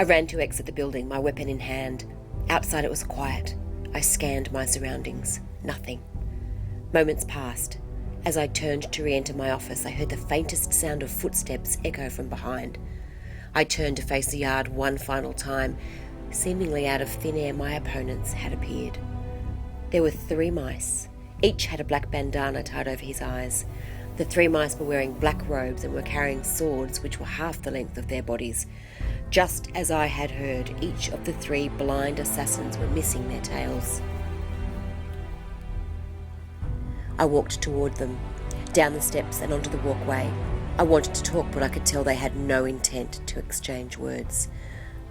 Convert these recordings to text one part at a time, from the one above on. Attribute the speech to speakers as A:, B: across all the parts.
A: I ran to exit the building, my weapon in hand. Outside it was quiet. I scanned my surroundings. Nothing. Moments passed. As I turned to re-enter my office, I heard the faintest sound of footsteps echo from behind. I turned to face the yard one final time. Seemingly out of thin air, my opponents had appeared. There were 3 mice. Each had a black bandana tied over his eyes. The 3 mice were wearing black robes and were carrying swords which were half the length of their bodies. Just as I had heard, each of the 3 blind assassins were missing their tails. I walked toward them, down the steps and onto the walkway. I wanted to talk, but I could tell they had no intent to exchange words.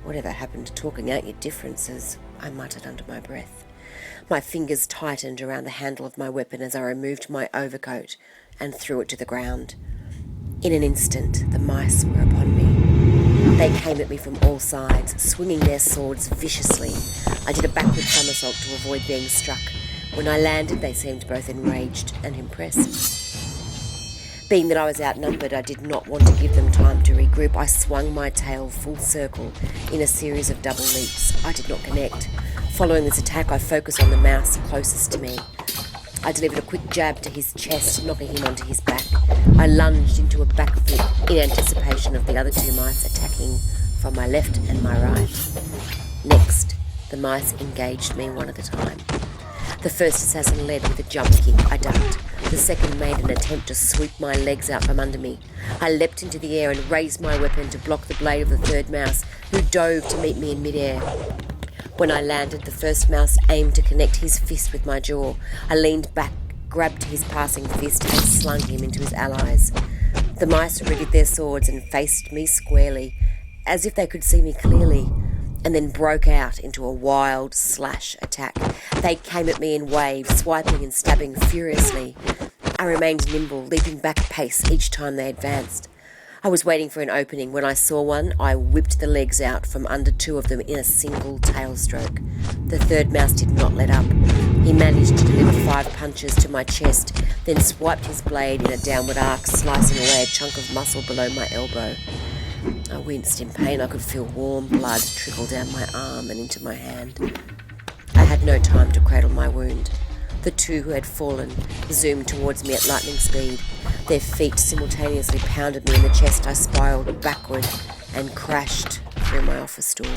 A: "Whatever happened to talking out your differences?" I muttered under my breath. My fingers tightened around the handle of my weapon as I removed my overcoat and threw it to the ground. In an instant, the mice were upon me. They came at me from all sides, swinging their swords viciously. I did a backward somersault to avoid being struck. When I landed, they seemed both enraged and impressed. Being that I was outnumbered, I did not want to give them time to regroup. I swung my tail full circle in a series of double leaps. I did not connect. Following this attack, I focused on the mouse closest to me. I delivered a quick jab to his chest, knocking him onto his back. I lunged into a backflip in anticipation of the other 2 mice attacking from my left and my right. Next, the mice engaged me one at a time. The first assassin led with a jump kick. I ducked. The second made an attempt to sweep my legs out from under me. I leapt into the air and raised my weapon to block the blade of the 3rd mouse, who dove to meet me in midair. When I landed, the first mouse aimed to connect his fist with my jaw. I leaned back, grabbed his passing fist, and slung him into his allies. The mice readied their swords and faced me squarely, as if they could see me clearly, and then broke out into a wild slash attack. They came at me in waves, swiping and stabbing furiously. I remained nimble, leaping back a pace each time they advanced. I was waiting for an opening. When I saw one, I whipped the legs out from under 2 of them in a single tail stroke. The 3rd mouse did not let up. He managed to deliver 5 punches to my chest, then swiped his blade in a downward arc, slicing away a chunk of muscle below my elbow. I winced in pain. I could feel warm blood trickle down my arm and into my hand. I had no time to cradle my wound. The 2 who had fallen zoomed towards me at lightning speed. Their feet simultaneously pounded me in the chest. I spiraled backward and crashed through my office door.